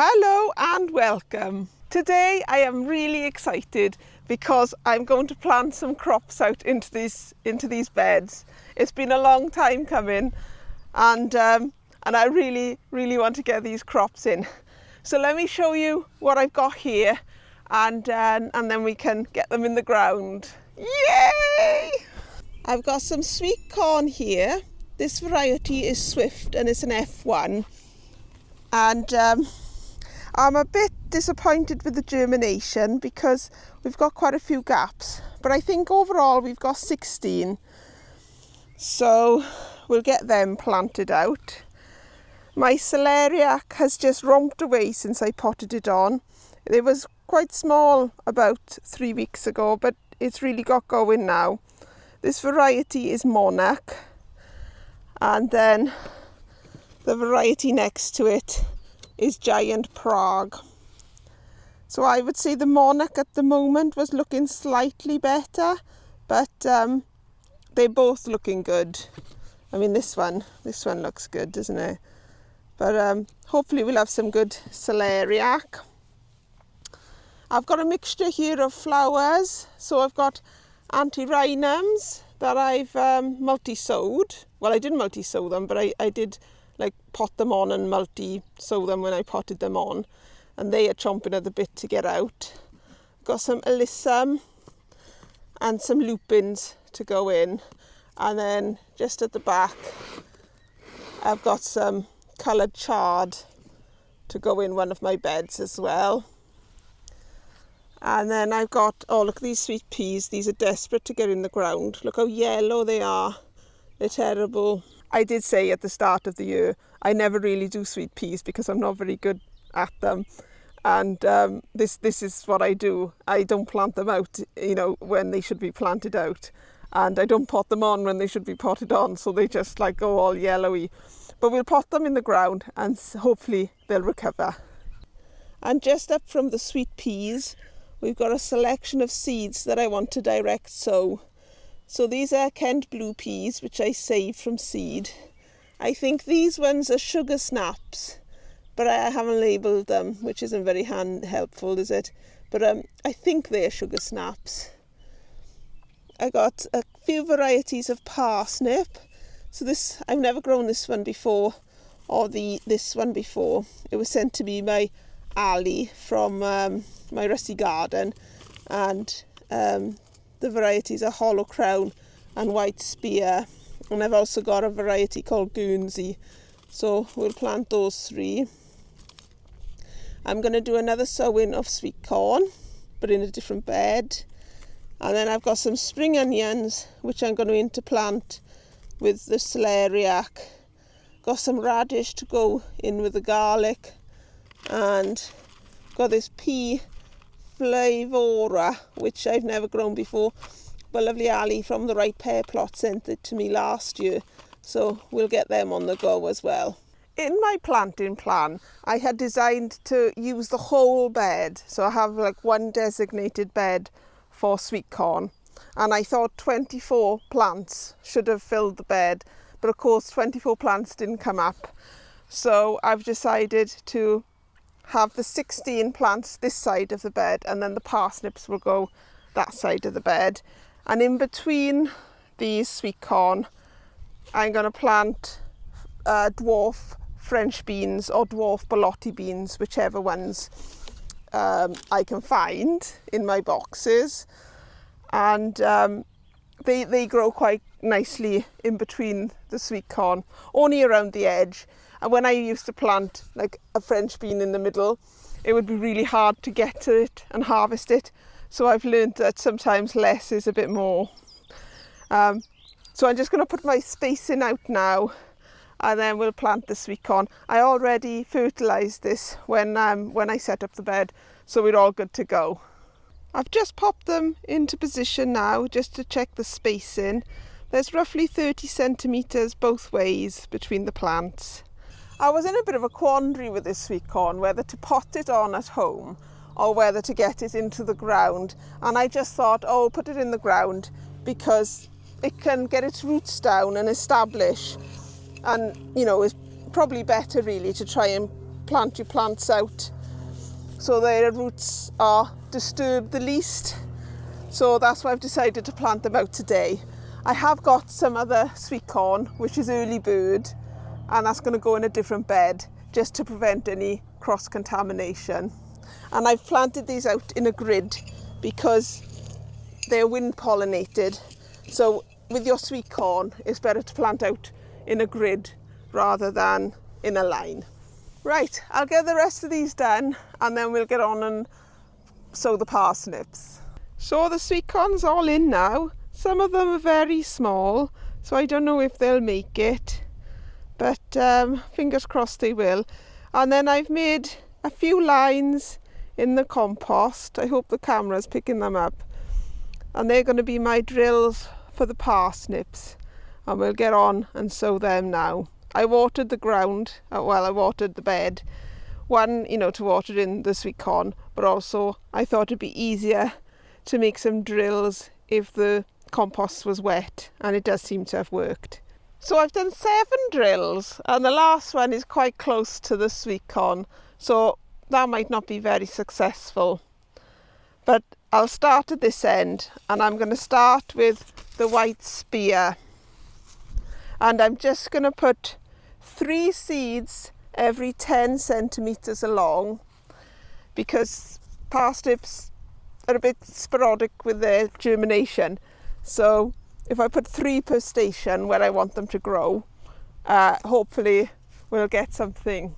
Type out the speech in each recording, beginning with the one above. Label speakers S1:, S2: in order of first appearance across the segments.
S1: Hello and welcome. Today I am really excited because I'm going to plant some crops out into these beds. It's been a long time coming and I really want to get these crops in. So let me show you what I've got here and then we can get them in the ground. Yay! I've got some sweet corn here. This variety is Swift and it's an F1 and I'm a bit disappointed with the germination because we've got quite a few gaps, but I think overall we've got 16, so we'll get them planted out. My celeriac has just romped away since I potted it on. It was quite small about 3 weeks ago, but it's really got going now. This variety is Monarch, and then the variety next to it is Giant Prague. So I would say the Monarch at the moment was looking slightly better, but they're both looking good. I mean this one looks good, doesn't it? But hopefully we'll have some good celeriac. I've got a mixture here of flowers, so I've got antirrhinums that I've multi-sowed. Well, I didn't multi-sow them, but I did like pot them on and multi-sow them when I potted them on, and they are chomping at the bit to get out. Got some alyssum and some lupins to go in, and then just at the back I've got some coloured chard to go in one of my beds as well. And then I've got, oh look at these sweet peas, these are desperate to get in the ground. Look how yellow they are, they're terrible. I did say at the start of the year I never really do sweet peas because I'm not very good at them, and this is what I do. I don't plant them out, when they should be planted out, and I don't pot them on when they should be potted on, so they just like go all yellowy. But we'll pot them in the ground and hopefully they'll recover. And just up from the sweet peas, we've got a selection of seeds that I want to direct sow. So these are Kent blue peas, which I saved from seed. I think these ones are sugar snaps, but I haven't labelled them, which isn't very helpful, is it? But I think they're sugar snaps. I got a few varieties of parsnip. So this, I've never grown this one before, or this one before. It was sent to me by Ali from my rusty garden, and the varieties are hollow crown and white spear, and I've also got a variety called Guernsey, so we'll plant those three. I'm going to do another sowing of sweet corn, but in a different bed, and then I've got some spring onions which I'm going to interplant with the celeriac. Got some radish to go in with the garlic, and got this pea Flavoura, which I've never grown before, but lovely Ali from the Right Pear Plot sent it to me last year, so we'll get them on the go as well. In my planting plan, I had designed to use the whole bed, so I have like one designated bed for sweet corn, and I thought 24 plants should have filled the bed, but of course 24 plants didn't come up, so I've decided to have the 16 plants this side of the bed, and then the parsnips will go that side of the bed. And in between these sweet corn, I'm going to plant dwarf French beans or dwarf borlotti beans, whichever ones I can find in my boxes. And they grow quite nicely in between the sweet corn, only around the edge. And when I used to plant like a French bean in the middle, it would be really hard to get to it and harvest it. So I've learned that sometimes less is a bit more. So I'm just going to put my spacing out now, and then we'll plant the sweet corn. I already fertilised this when I set up the bed, so we're all good to go. I've just popped them into position now just to check the spacing. There's roughly 30 centimetres both ways between the plants. I was in a bit of a quandary with this sweet corn, whether to pot it on at home or whether to get it into the ground. And I just thought, oh, put it in the ground because it can get its roots down and establish. And, it's probably better really to try and plant your plants out so their roots are disturbed the least. So that's why I've decided to plant them out today. I have got some other sweet corn, which is Earlibird, and that's going to go in a different bed just to prevent any cross-contamination. And I've planted these out in a grid because they're wind pollinated. So with your sweet corn, it's better to plant out in a grid rather than in a line. Right, I'll get the rest of these done and then we'll get on and sow the parsnips. So the sweet corn's all in now. Some of them are very small, so I don't know if they'll make it, but fingers crossed they will. And then I've made a few lines in the compost. I hope the camera's picking them up. And they're going to be my drills for the parsnips, and we'll get on and sow them now. I watered the ground, I watered the bed. One, to water in the sweet corn, but also I thought it'd be easier to make some drills if the compost was wet, and it does seem to have worked. So I've done 7 drills, and the last one is quite close to the sweet corn, so that might not be very successful. But I'll start at this end, and I'm going to start with the white spear. And I'm just going to put 3 seeds every 10 centimetres along, because parsnips are a bit sporadic with their germination. So if I put 3 per station where I want them to grow, hopefully we'll get something.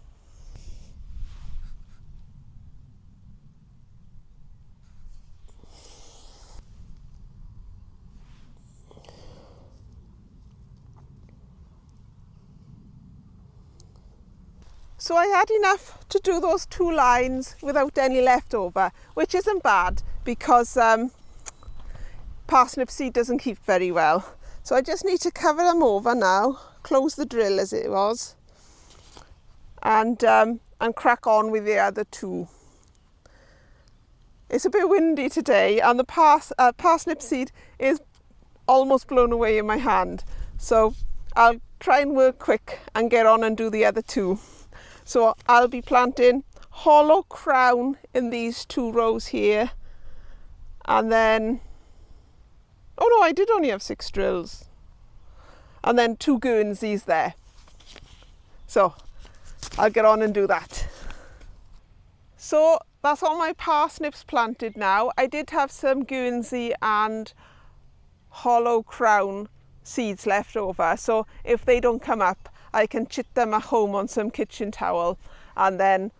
S1: So I had enough to do those 2 lines without any leftover, which isn't bad because parsnip seed doesn't keep very well. So I just need to cover them over now, close the drill as it was, and crack on with the other 2. It's a bit windy today, and the parsnip seed is almost blown away in my hand. So I'll try and work quick and get on and do the other 2. So I'll be planting hollow crown in these 2 rows here, and then, oh no, I did only have 6 drills, and then 2 Guernseys there. So I'll get on and do that. So that's all my parsnips planted now. I did have some Guernsey and hollow crown seeds left over, so if they don't come up, I can chit them at home on some kitchen towel and then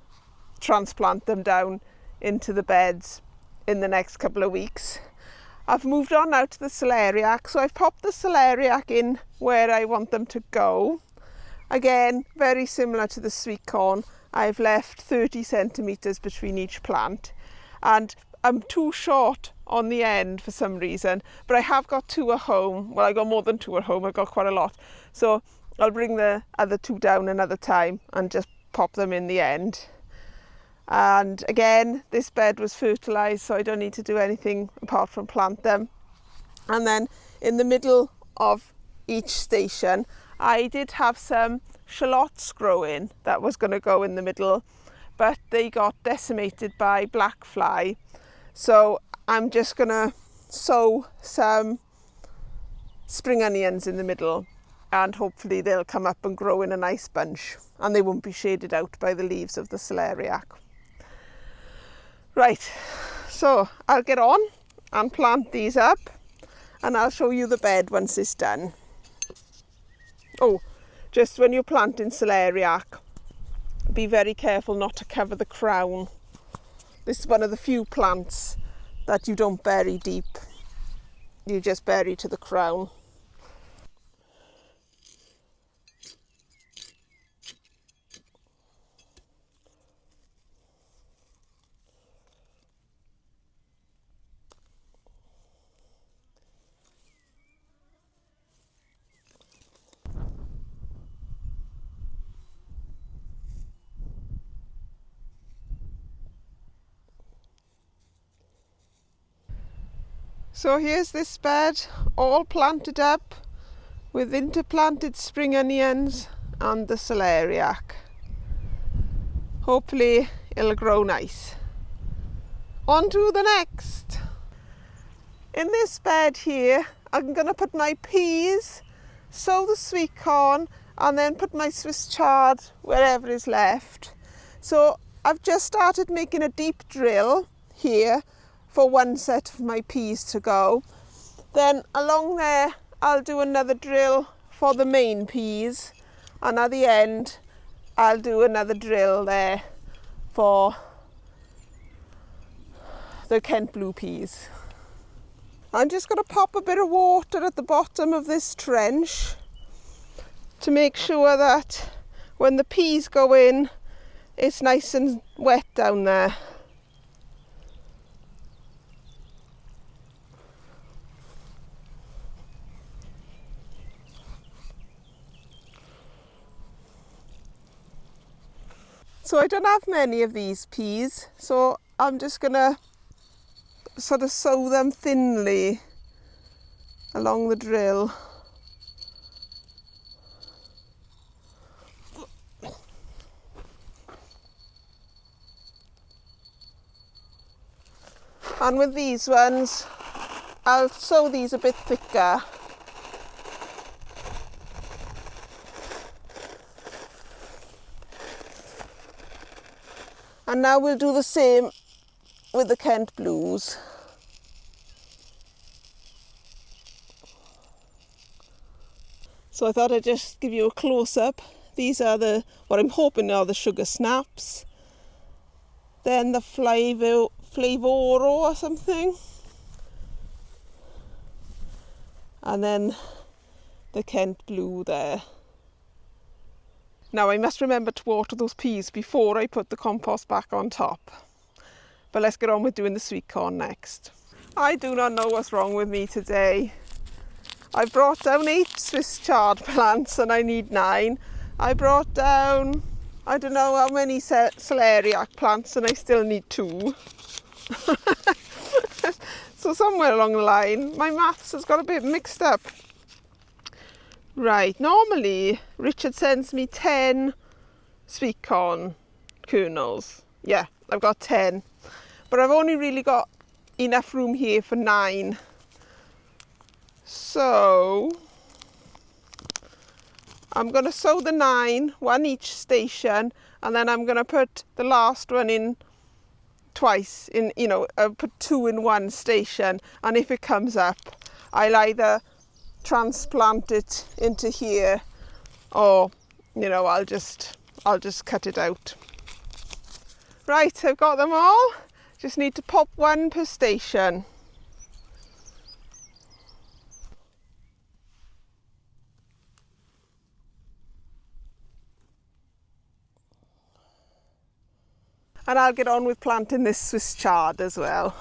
S1: transplant them down into the beds in the next couple of weeks. I've moved on now to the celeriac, so I've popped the celeriac in where I want them to go. Again, very similar to the sweet corn, I've left 30 centimetres between each plant, and I'm too short on the end for some reason, but I have got 2 at home. Well, I got more than 2 at home, I got quite a lot. So I'll bring the other 2 down another time and just pop them in the end. And again, this bed was fertilised, so I don't need to do anything apart from plant them. And then in the middle of each station, I did have some shallots growing that was going to go in the middle, but they got decimated by black fly. So I'm just going to sow some spring onions in the middle, and hopefully they'll come up and grow in a nice bunch, and they won't be shaded out by the leaves of the celeriac. Right, so I'll get on and plant these up, and I'll show you the bed once it's done. Oh, just when you're planting celeriac, be very careful not to cover the crown. This is one of the few plants that you don't bury deep. You just bury to the crown. So here's this bed all planted up with interplanted spring onions and the celeriac. Hopefully it'll grow nice. On to the next. In this bed here, I'm going to put my peas, sow the sweet corn, and then put my Swiss chard wherever is left. So I've just started making a deep drill here for one set of my peas to go. Then along there I'll do another drill for the main peas, and at the end I'll do another drill there for the Kent blue peas. I'm just going to pop a bit of water at the bottom of this trench to make sure that when the peas go in, it's nice and wet down there. So I don't have many of these peas, so I'm just going to sort of sow them thinly along the drill. And with these ones, I'll sow these a bit thicker. And now we'll do the same with the Kent blues. So I thought I'd just give you a close-up. These are what I'm hoping are the sugar snaps. Then the Flavoura or something. And then the Kent blue there. Now I must remember to water those peas before I put the compost back on top. But let's get on with doing the sweet corn next. I do not know what's wrong with me today. I brought down 8 Swiss chard plants and I need 9. I brought down, I don't know how many celeriac plants and I still need 2. So somewhere along the line, my maths has got a bit mixed up. Right, normally Richard sends me 10 sweet corn kernels. Yeah, I've got 10. But I've only really got enough room here for 9. So I'm going to sow the 9, one each station, and then I'm going to put the last one in twice. I'll put 2 in one station, and if it comes up, I'll either transplant it into here, or I'll just cut it out. Right, I've got them all. Just need to pop one per station. And I'll get on with planting this Swiss chard as well.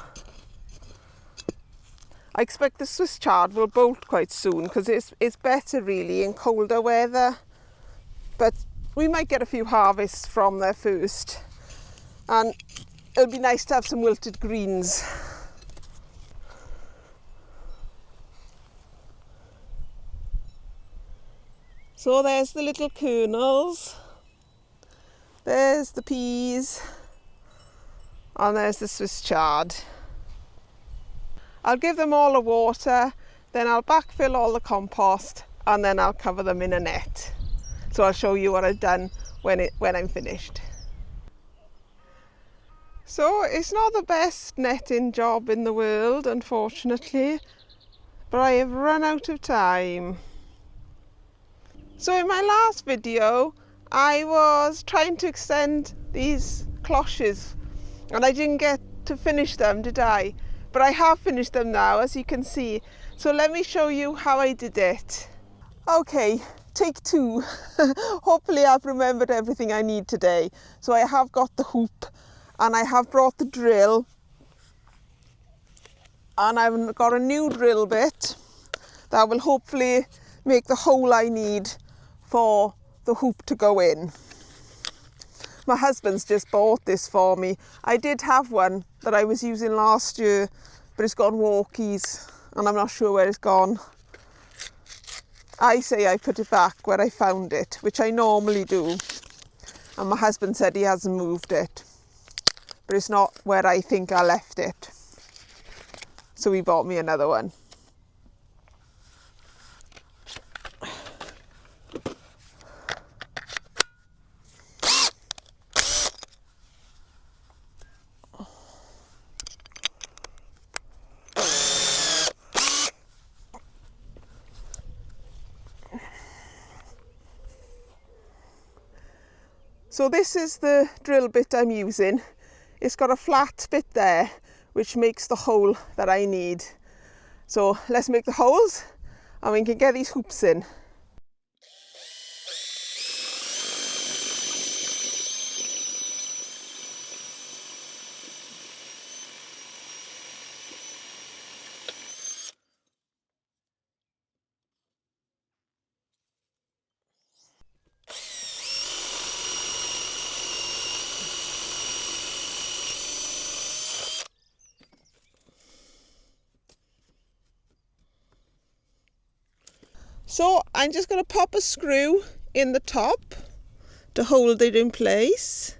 S1: I expect the Swiss chard will bolt quite soon because it's better really in colder weather. But we might get a few harvests from there first. And it'll be nice to have some wilted greens. So there's the little kernels. There's the peas. And there's the Swiss chard. I'll give them all a water, then I'll backfill all the compost, and then I'll cover them in a net. So I'll show you what I've done when I'm finished. So it's not the best netting job in the world, unfortunately, but I have run out of time. So in my last video, I was trying to extend these cloches, and I didn't get to finish them, did I? But I have finished them now, as you can see. So let me show you how I did it. Okay, take 2. Hopefully I've remembered everything I need today. So I have got the hoop, and I have brought the drill, and I've got a new drill bit that will hopefully make the hole I need for the hoop to go in. My husband's just bought this for me. I did have one that I was using last year, but it's gone walkies and I'm not sure where it's gone. I say I put it back where I found it, which I normally do. and my husband said he hasn't moved it, but it's not where I think I left it, so he bought me another one. So this is the drill bit I'm using. It's got a flat bit there which makes the hole that I need. So let's make the holes and we can get these hoops in. So I'm just going to pop a screw in the top to hold it in place.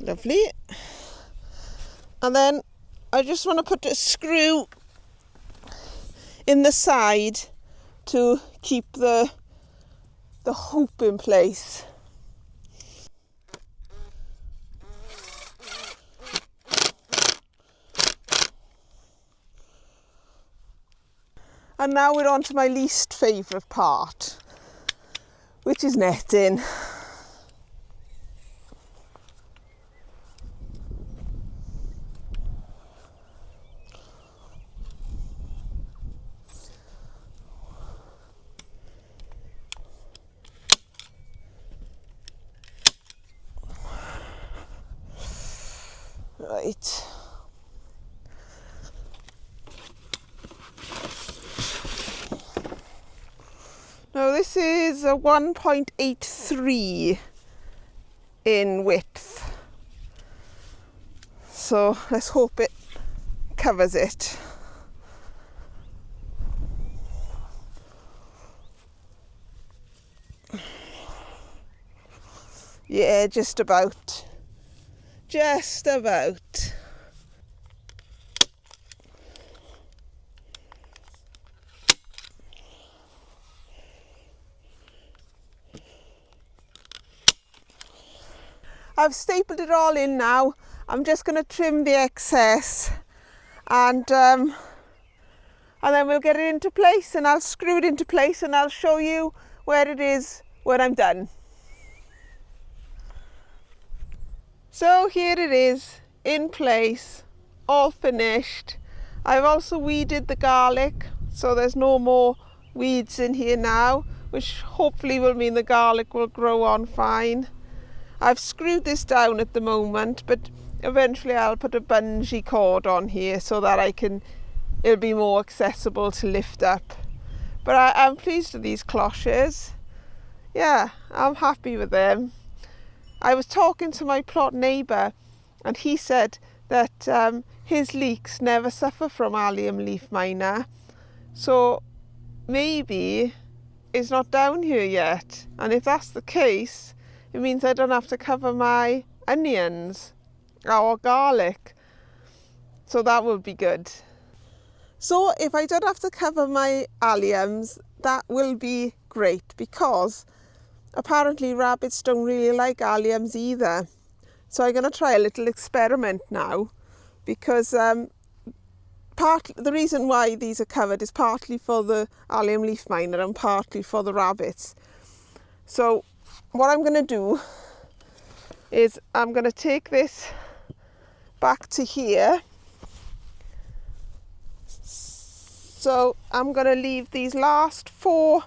S1: Lovely. And then I just want to put a screw in the side to keep the hoop in place. And now we're on to my least favourite part, which is netting. Right. Now this is a 1.83 in width. So let's hope it covers it. Yeah, just about. Just about. I've stapled it all in now. I'm just going to trim the excess and then we'll get it into place, and I'll screw it into place and I'll show you where it is when I'm done. So here it is, in place, all finished. I've also weeded the garlic, so there's no more weeds in here now, which hopefully will mean the garlic will grow on fine. I've screwed this down at the moment, but eventually I'll put a bungee cord on here so that it'll be more accessible to lift up. But I'm pleased with these cloches. Yeah, I'm happy with them. I was talking to my plot neighbour and he said that his leeks never suffer from allium leaf miner, so maybe it's not down here yet, and if that's the case it means I don't have to cover my onions or garlic, so that will be good. So if I don't have to cover my alliums, that will be great, because apparently rabbits don't really like alliums either. So I'm going to try a little experiment now, because the reason why these are covered is partly for the allium leaf miner and partly for the rabbits. So what I'm going to do is I'm going to take this back to here. So I'm going to leave these last 4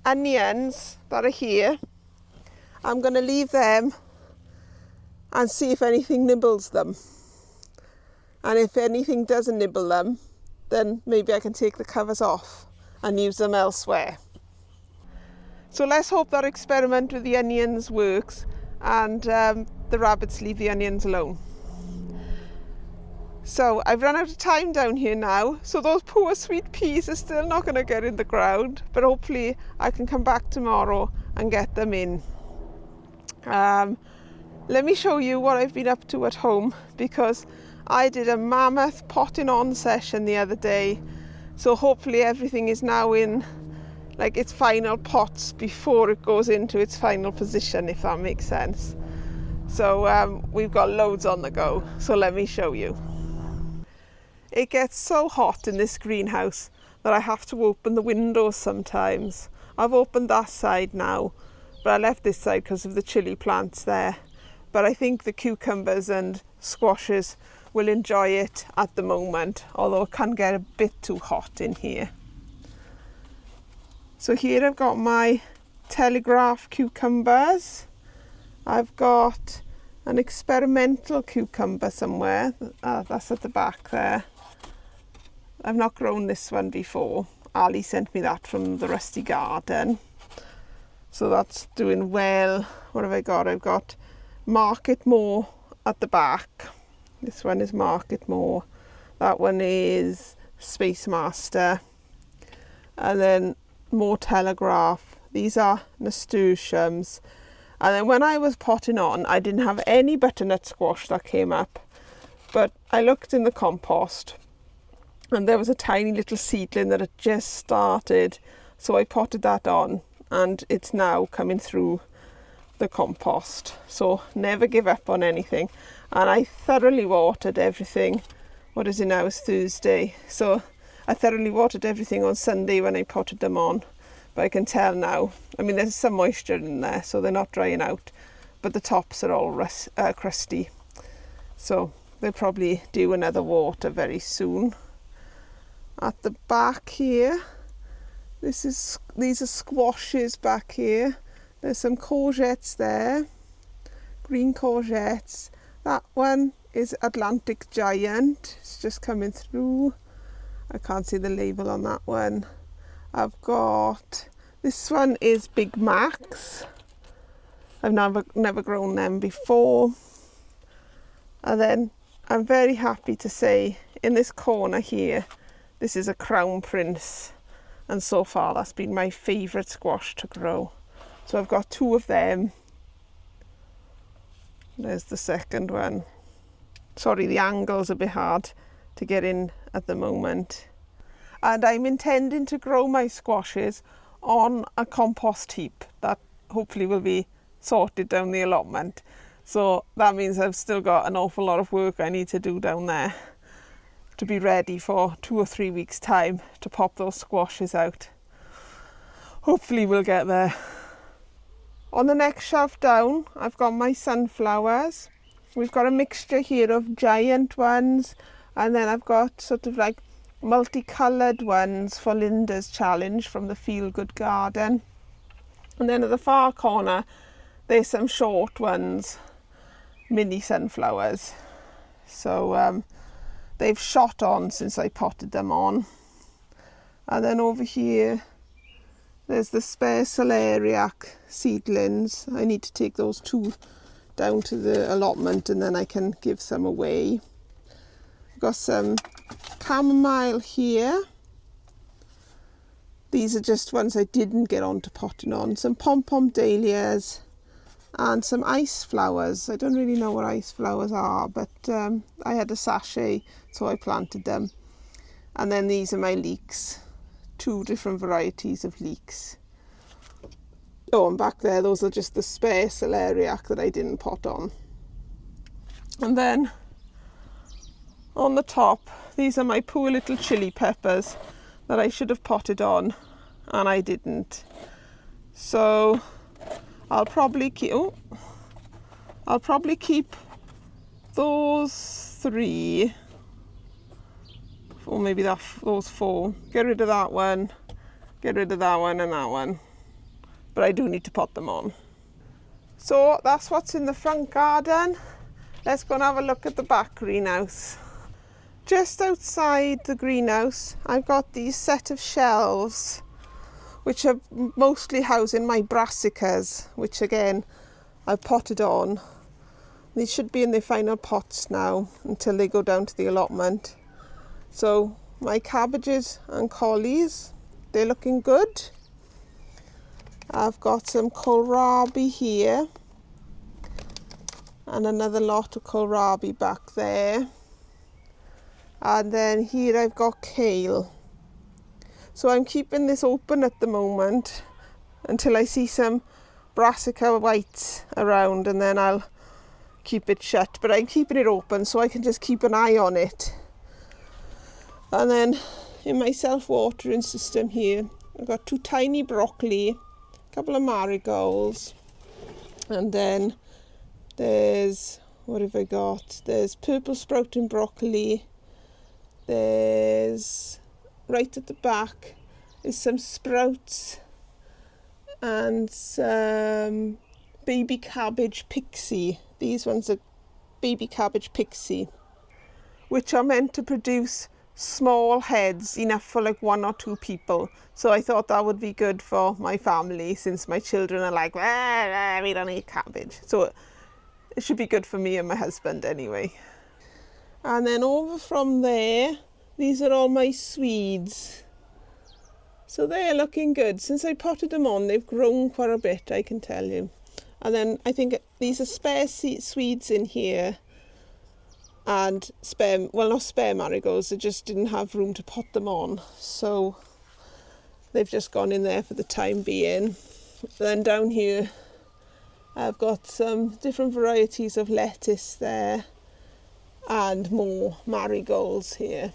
S1: onions that are here. I'm going to leave them and see if anything nibbles them. And if anything doesn't nibble them, then maybe I can take the covers off and use them elsewhere. So let's hope that experiment with the onions works, and the rabbits leave the onions alone. So I've run out of time down here now, so those poor sweet peas are still not going to get in the ground, but hopefully I can come back tomorrow and get them in. Let me show you what I've been up to at home, because I did a mammoth potting on session the other day, so hopefully everything is now in like its final pots before it goes into its final position, if that makes sense. So we've got loads on the go, so let me show you. It gets so hot in this greenhouse that I have to open the windows sometimes. I've opened that side now, but I left this side because of the chilli plants there. But I think the cucumbers and squashes will enjoy it at the moment, although it can get a bit too hot in here. So here I've got my telegraph cucumbers. I've got an experimental cucumber somewhere. That's at the back there. I've not grown this one before. Ali sent me that from the Rusty Garden. So that's doing well. What have I got? I've got Market More at the back. This one is Market More. That one is Space Master. And then more Telegraph. These are nasturtiums. And then when I was potting on, I didn't have any butternut squash that came up. But I looked in the compost and there was a tiny little seedling that had just started. So I potted that on and it's now coming through the compost. So never give up on anything. And I thoroughly watered everything. What is it now? It's Thursday. So I thoroughly watered everything on Sunday when I potted them on. But I can tell now, I mean, there's some moisture in there, so they're not drying out, but the tops are all crusty. So they'll probably do another water very soon. At the back here, these are squashes back here. There's some courgettes there, green courgettes. That one is Atlantic Giant. It's just coming through. I can't see the label on that one. I've got, this one is Big Macs. I've never grown them before. And then I'm very happy to say in this corner here, this is a Crown Prince. And so far that's been my favourite squash to grow. So I've got two of them. There's the second one. Sorry, the angle's a bit hard to get in at the moment. And I'm intending to grow my squashes on a compost heap that hopefully will be sorted down the allotment. So that means I've still got an awful lot of work I need to do down there to be ready for 2 or 3 weeks' time to pop those squashes out. Hopefully we'll get there. On the next shelf down, I've got my sunflowers. We've got a mixture here of giant ones, and then I've got sort of like multicoloured ones for Linda's challenge from the Feel Good Garden. And then at the far corner, there's some short ones, mini sunflowers. So they've shot on since I potted them on. And then over here, there's the spare celeriac seedlings. I need to take those 2 down to the allotment and then I can give some away. I've got some chamomile here. These are just ones I didn't get on to potting on. Some pom-pom dahlias and some ice flowers. I don't really know what ice flowers are, but I had a sachet, so I planted them. And then these are my leeks. 2 different varieties of leeks. Oh, and back there, those are just the spare celeriac that I didn't pot on. And then on the top, these are my poor little chili peppers that I should have potted on and I didn't. So I'll probably keep those 3, or maybe those 4. Get rid of that one, get rid of that one and that one. But I do need to pot them on. So that's what's in the front garden. Let's go and have a look at the back greenhouse. Just outside the greenhouse, I've got these set of shelves, which are mostly housing my brassicas, which again, I've potted on. These should be in their final pots now until they go down to the allotment. So my cabbages and collies, they're looking good. I've got some kohlrabi here and another lot of kohlrabi back there. And then here I've got kale. So I'm keeping this open at the moment until I see some brassica whites around, and then I'll keep it shut. But I'm keeping it open so I can just keep an eye on it. And then in my self-watering system here, I've got 2 tiny broccoli, a couple of marigolds, and then there's, what have I got? There's purple sprouting broccoli. There's, right at the back, is some sprouts and some baby cabbage pixie. These ones are baby cabbage pixie, which are meant to produce small heads, enough for like 1 or 2 people. So I thought that would be good for my family, since my children are like, we don't eat cabbage. So it should be good for me and my husband anyway. And then over from there, these are all my Swedes. So they're looking good. Since I potted them on, they've grown quite a bit, I can tell you. And then I think these are spare Swedes in here. And spare, well, not spare marigolds, they just didn't have room to pot them on. So they've just gone in there for the time being. Then down here, I've got some different varieties of lettuce there. And more marigolds here.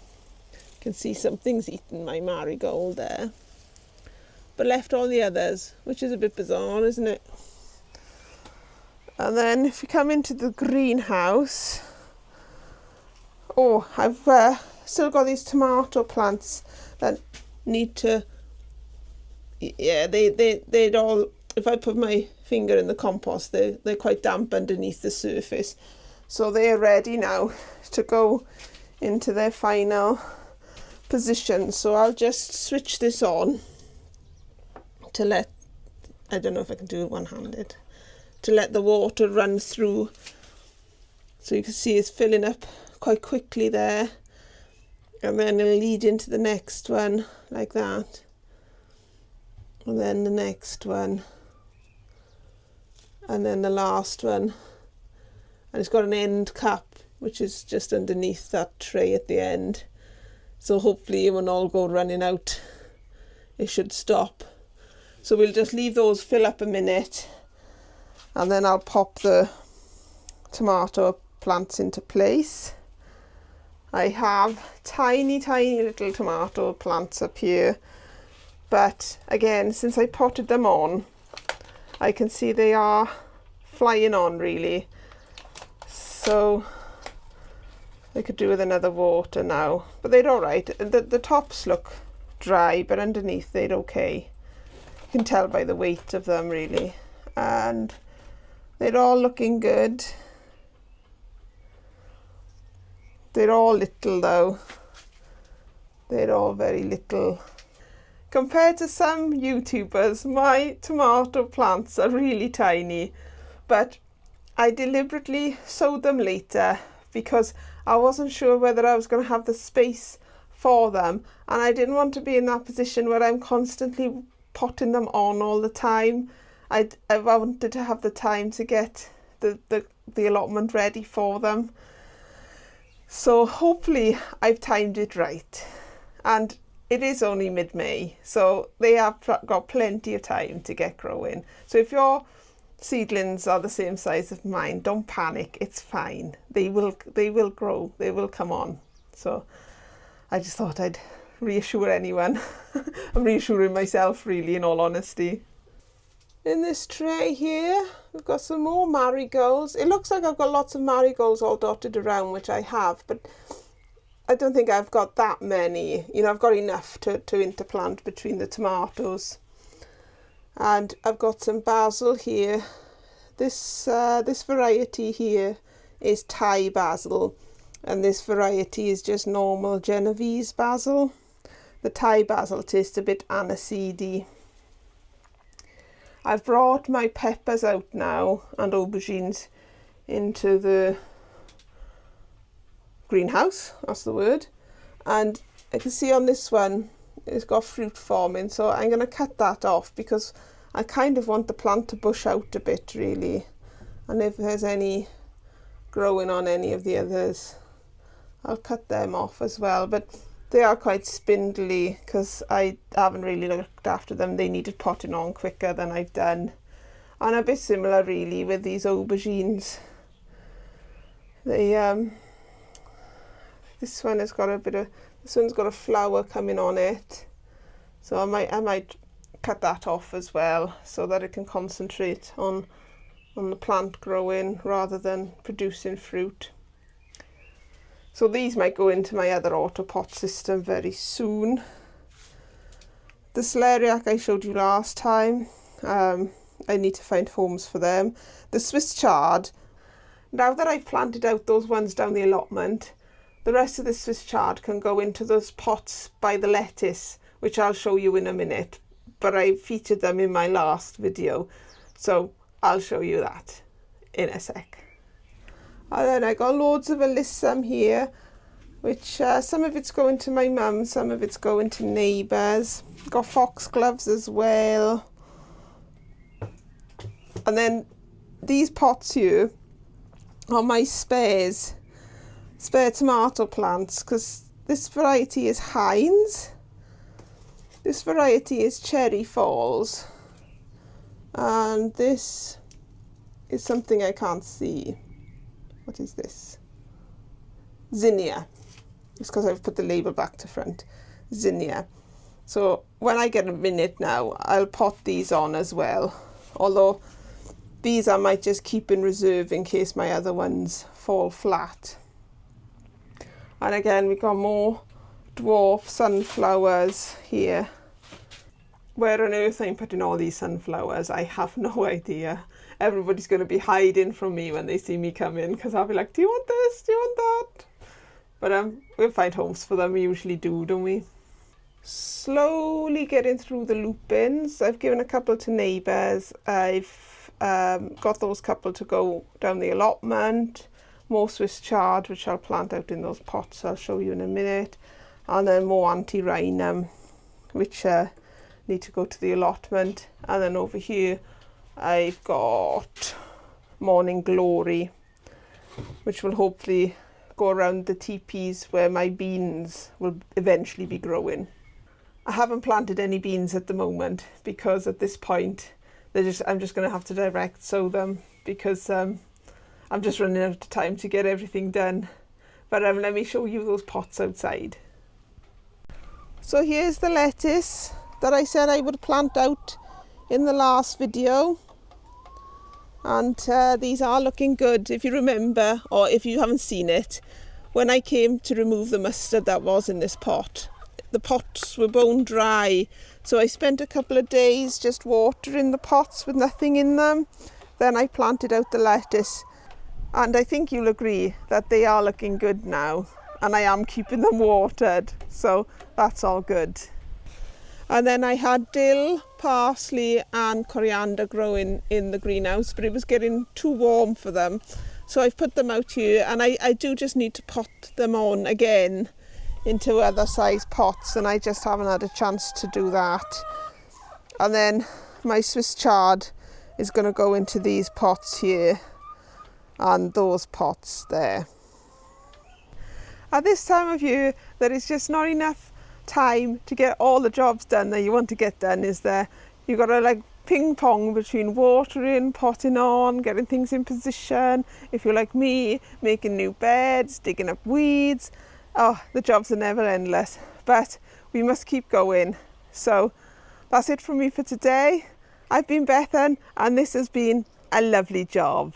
S1: You can see something's eaten my marigold there. But left all the others, which is a bit bizarre, isn't it? And then if you come into the greenhouse, oh, I've still got these tomato plants that need to, yeah, they'd all, if I put my finger in the compost, they're quite damp underneath the surface. So they're ready now to go into their final position. So I'll just switch this on to let, I don't know if I can do it one-handed, to let the water run through. So you can see it's filling up quite quickly there. And then it'll lead into the next one like that. And then the next one. And then the last one. And it's got an end cap, which is just underneath that tray at the end. So hopefully it won't all go running out. It should stop. So we'll just leave those fill up a minute. And then I'll pop the tomato plants into place. I have tiny little tomato plants up here. But again, since I potted them on, I can see they are flying on really. So I could do with another water now, but they're all right. The tops look dry, but underneath they're okay. You can tell by the weight of them really. And they're all looking good. They're all little though. They're all very little. Compared to some YouTubers, my tomato plants are really tiny, but I deliberately sowed them later because I wasn't sure whether I was going to have the space for them, and I didn't want to be in that position where I'm constantly potting them on all the time. I wanted to have the time to get the allotment ready for them. So hopefully I've timed it right, and it is only mid-May, so they have got plenty of time to get growing. So if your seedlings are the same size as mine, don't panic, it's fine. They will grow, they will come on. So I just thought I'd reassure anyone. I'm reassuring myself really, in all honesty. In this tray here, we've got some more marigolds. It looks like I've got lots of marigolds all dotted around, which I have, but I don't think I've got that many. You know, I've got enough to interplant between the tomatoes. And I've got some basil here. This variety here is Thai basil, and this variety is just normal Genovese basil. The Thai basil tastes a bit aniseedy. I've brought my peppers out now and aubergines into the greenhouse, that's the word. And I can see on this one, it's got fruit forming, so I'm going to cut that off because I kind of want the plant to bush out a bit really. And if there's any growing on any of the others, I'll cut them off as well. But they are quite spindly because I haven't really looked after them. They needed potting on quicker than I've done. And a bit similar really with these aubergines. They this one has got this one's got a flower coming on it, so I might cut that off as well so that it can concentrate on the plant growing rather than producing fruit. So these might go into my other autopot system very soon. The celeriac I showed you last time, I need to find homes for them. The Swiss chard, now that I've planted out those ones down the allotment, the rest of the Swiss chard can go into those pots by the lettuce, which I'll show you in a minute, but I featured them in my last video, so I'll show you that in a sec. And then I got loads of alyssum here, which some of it's going to my mum, some of it's going to neighbours. Got foxgloves as well. And then these pots here are my spare tomato plants, because this variety is Heinz, this variety is Cherry Falls, and this is something I can't see. What is this? Zinnia. It's because I've put the label back to front. Zinnia. So when I get a minute now, I'll pot these on as well, although these I might just keep in reserve in case my other ones fall flat. And again, we got more dwarf sunflowers here. Where on earth I'm putting all these sunflowers, I have no idea. Everybody's going to be hiding from me when they see me come in, because I'll be like, do you want this? Do you want that? But we'll find homes for them. We usually do, don't we? Slowly getting through the lupins. I've given a couple to neighbours. I've got those couple to go down the allotment. More Swiss chard, which I'll plant out in those pots, I'll show you in a minute. And then more anti-rhinum, which need to go to the allotment. And then over here I've got Morning Glory, which will hopefully go around the teepees where my beans will eventually be growing. I haven't planted any beans at the moment because at this point I'm just going to have to direct sow them, because I'm just running out of time to get everything done. But let me show you those pots outside. So here's the lettuce that I said I would plant out in the last video. And these are looking good. If you remember, or if you haven't seen it, when I came to remove the mustard that was in this pot, the pots were bone dry. So I spent a couple of days just watering the pots with nothing in them. Then I planted out the lettuce. And I think you'll agree that they are looking good now. And I am keeping them watered. So that's all good. And then I had dill, parsley and coriander growing in the greenhouse, but it was getting too warm for them. So I've put them out here, and I do just need to pot them on again into other size pots, and I just haven't had a chance to do that. And then my Swiss chard is going to go into these pots here and those pots there. At this time of year, there is just not enough time to get all the jobs done that you want to get done, is there? You've got to like ping pong between watering, potting on, getting things in position. If you're like me, making new beds, digging up weeds. Oh, the jobs are never endless, but we must keep going. So that's it from me for today. I've been Bethan, and this has been a lovely job.